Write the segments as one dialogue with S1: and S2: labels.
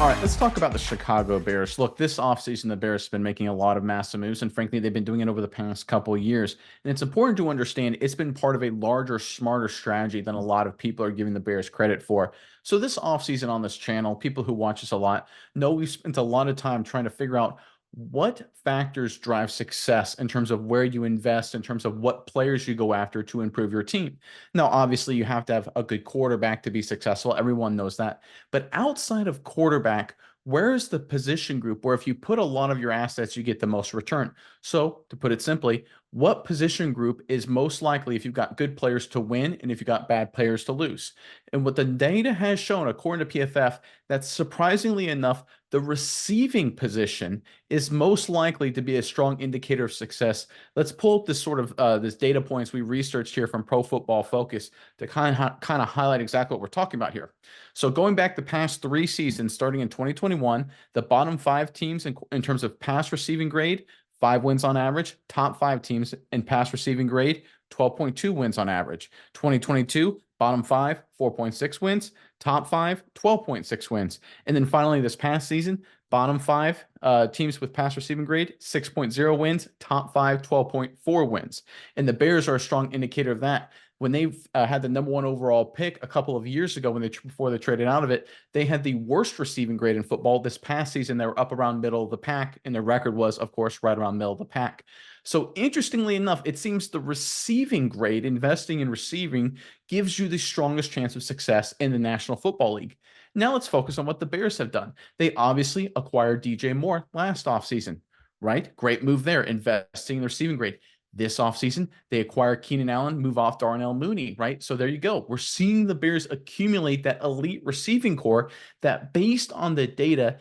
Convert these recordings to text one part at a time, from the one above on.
S1: All right, let's talk about the Chicago Bears. Look, this offseason, the Bears have been making a lot of massive moves, and frankly, they've been doing it over the past couple of years. And it's important to understand it's been part of a larger, smarter strategy than a lot of people are giving the Bears credit for. So, this offseason on this channel, people who watch us a lot know we've spent a lot of time trying to figure out what factors drive success in terms of where you invest, in terms of what players you go after to improve your team. Now, obviously, you have to have a good quarterback to be successful. Everyone knows that. But outside of quarterback, where is the position group where if you put a lot of your assets, you get the most return? So, to put it simply, what position group is most likely if you've got good players to win and if you've got bad players to lose? And what the data has shown, according to PFF, that surprisingly enough, the receiving position is most likely to be a strong indicator of success. Let's pull up this sort of this data points we researched here from Pro Football Focus to kind of highlight exactly what we're talking about here. So going back the past 3 seasons, starting in 2021, the bottom 5 teams in terms of pass receiving grade, 5 wins on average. Top 5 teams in pass receiving grade, 12.2 wins on average. 2022, bottom 5, 4.6 wins. Top 5, 12.6 wins. And then finally, this past season, bottom 5 teams with pass receiving grade, 6.0 wins. Top 5, 12.4 wins. And the Bears are a strong indicator of that. When they had the #1 overall pick a couple of years ago, before they traded out of it, they had the worst receiving grade in football. This past season, they were up around middle of the pack, and their record was, of course, right around middle of the pack. So interestingly enough, it seems the receiving grade, investing in receiving, gives you the strongest chance of success in the National Football League. Now let's focus on what the Bears have done. They obviously acquired DJ Moore last offseason, right? Great move there, investing in the receiving grade. This offseason, they acquire Keenan Allen, move off Darnell Mooney, right? So there you go. We're seeing the Bears accumulate that elite receiving core that, based on the data,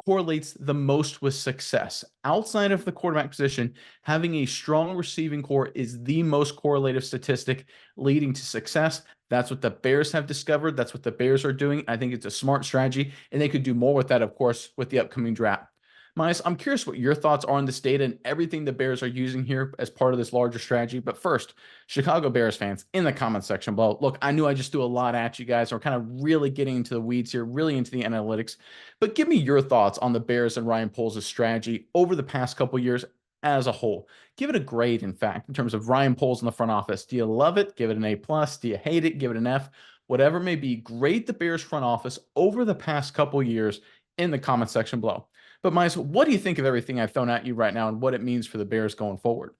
S1: correlates the most with success. Outside of the quarterback position, having a strong receiving core is the most correlative statistic leading to success. That's what the Bears have discovered. That's what the Bears are doing. I think it's a smart strategy, and they could do more with that, of course, with the upcoming draft. Miles, I'm curious what your thoughts are on this data and everything the Bears are using here as part of this larger strategy. But first, Chicago Bears fans in the comments section below. Look, I knew I just threw a lot at you guys. We're kind of really getting into the weeds here, really into the analytics. But give me your thoughts on the Bears and Ryan Poles' strategy over the past couple years as a whole. Give it a grade, in fact, in terms of Ryan Poles in the front office. Do you love it? Give it an A+. Do you hate it? Give it an F. Whatever it may be, grade the Bears front office over the past couple years in the comment section below. But Miles, what do you think of everything I've thrown at you right now and what it means for the Bears going forward?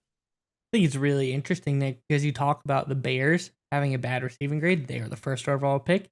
S2: I think it's really interesting, Nick, because you talk about the Bears having a bad receiving grade. They are the first overall pick.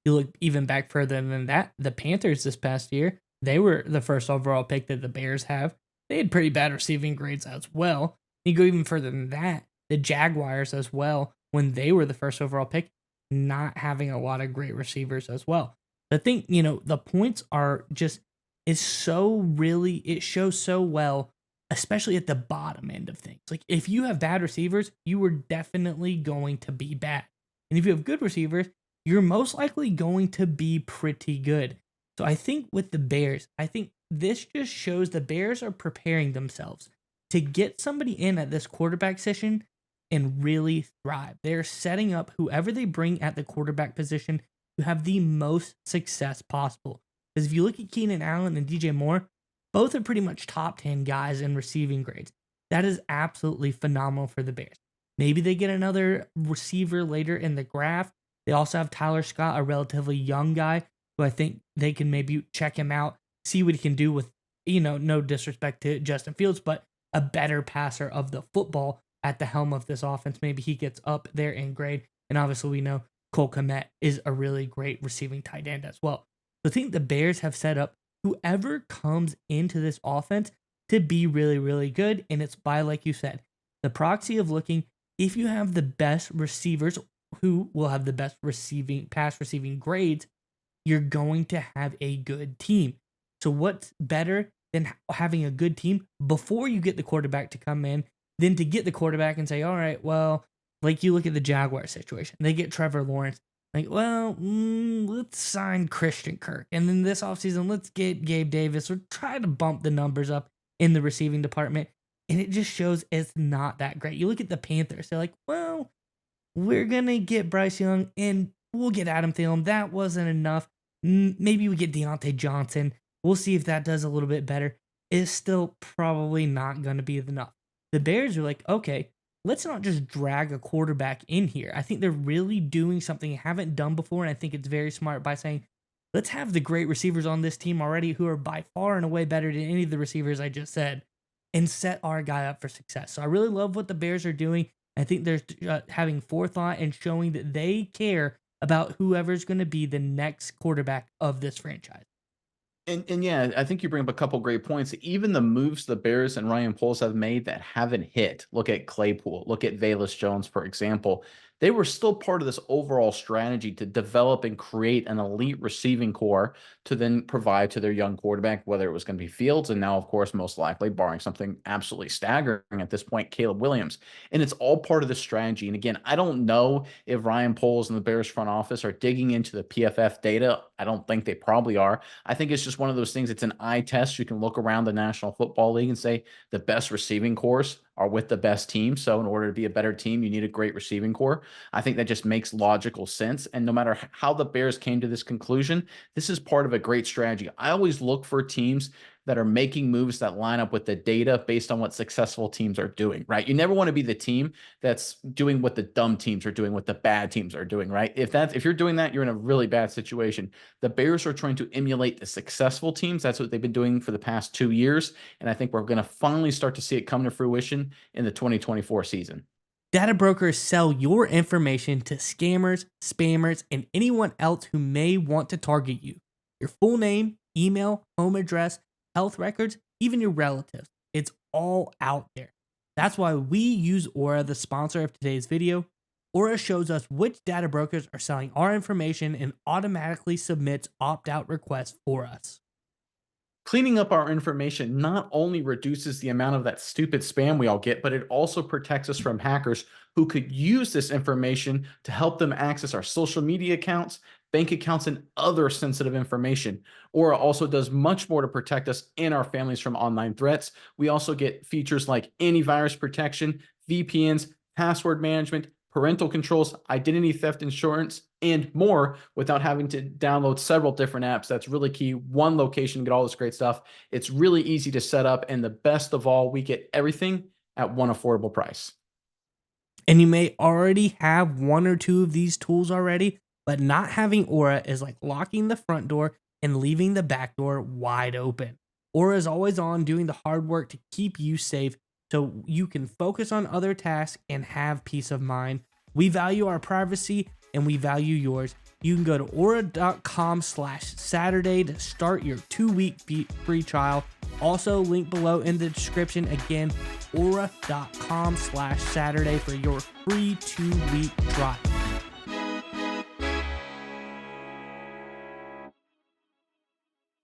S2: You look even back further than that, the Panthers this past year, they were the first overall pick that the Bears have. They had pretty bad receiving grades as well. You go even further than that, the Jaguars as well, when they were the first overall pick, not having a lot of great receivers as well. The thing, the points are just, is so really, it shows so well, especially at the bottom end of things. Like, if you have bad receivers, you are definitely going to be bad. And if you have good receivers, you're most likely going to be pretty good. So I think with the Bears, I think this just shows the Bears are preparing themselves to get somebody in at this quarterback position and really thrive. They're setting up whoever they bring at the quarterback position to have the most success possible. Because if you look at Keenan Allen and DJ Moore, both are pretty much top 10 guys in receiving grades. That is absolutely phenomenal for the Bears. Maybe they get another receiver later in the draft. They also have Tyler Scott, a relatively young guy who I think they can maybe check him out, see what he can do with, no disrespect to Justin Fields, but a better passer of the football at the helm of this offense. Maybe he gets up there in grade. And obviously, we know Cole Kmet is a really great receiving tight end as well. So I think the Bears have set up whoever comes into this offense to be really, really good. And it's by, like you said, the proxy of looking, if you have the best receivers who will have the best pass receiving grades, you're going to have a good team. So what's better than having a good team before you get the quarterback to come in, than to get the quarterback and say, all right, well, like you look at the Jaguar situation, they get Trevor Lawrence. Like, well, let's sign Christian Kirk. And then this offseason, let's get Gabe Davis or try to bump the numbers up in the receiving department. And it just shows it's not that great. You look at the Panthers, they're like, well, we're going to get Bryce Young and we'll get Adam Thielen. That wasn't enough. Maybe we get Deontay Johnson. We'll see if that does a little bit better. It's still probably not going to be enough. The Bears are like, okay, let's not just drag a quarterback in here. I think they're really doing something they haven't done before, and I think it's very smart by saying, let's have the great receivers on this team already who are by far and away better than any of the receivers I just said, and set our guy up for success. So I really love what the Bears are doing. I think they're having forethought and showing that they care about whoever's going to be the next quarterback of this franchise.
S1: And yeah, I think you bring up a couple great points. Even the moves the Bears and Ryan Poles have made that haven't hit. Look at Claypool. Look at Velus Jones, for example. They were still part of this overall strategy to develop and create an elite receiving core to then provide to their young quarterback, whether it was going to be Fields, and now, of course, most likely, barring something absolutely staggering at this point, Caleb Williams. And it's all part of the strategy. And again, I don't know if Ryan Poles and the Bears front office are digging into the PFF data. I don't think they probably are. I think it's just one of those things. It's an eye test. You can look around the National Football League and say the best receiving cores are with the best team. So in order to be a better team, you need a great receiving core. I think that just makes logical sense. And no matter how the Bears came to this conclusion, this is part of a great strategy. I always look for teams that are making moves that line up with the data based on what successful teams are doing, right? You never want to be the team that's doing what the dumb teams are doing, what the bad teams are doing, right? If you're doing that, you're in a really bad situation. The Bears are trying to emulate the successful teams. That's what they've been doing for the past 2 years. And I think we're going to finally start to see it come to fruition in the 2024 season.
S2: Data brokers sell your information to scammers, spammers, and anyone else who may want to target you. Your full name, email, home address, health records, even your relatives. It's all out there. That's why we use Aura, the sponsor of today's video. Aura shows us which data brokers are selling our information and automatically submits opt-out requests for us.
S1: Cleaning up our information not only reduces the amount of that stupid spam we all get, but it also protects us from hackers who could use this information to help them access our social media accounts, bank accounts, and other sensitive information. Aura also does much more to protect us and our families from online threats. We also get features like antivirus protection, VPNs, password management, parental controls, identity theft insurance, and more without having to download several different apps. That's really key. One location, get all this great stuff. It's really easy to set up. And the best of all, we get everything at one affordable price.
S2: And you may already have one or two of these tools already, but not having Aura is like locking the front door and leaving the back door wide open. Aura is always on doing the hard work to keep you safe so you can focus on other tasks and have peace of mind. We value our privacy and we value yours. You can go to aura.com/Saturday to start your 2-week free trial. Also, link below in the description. Again, aura.com/Saturday for your free 2-week trial.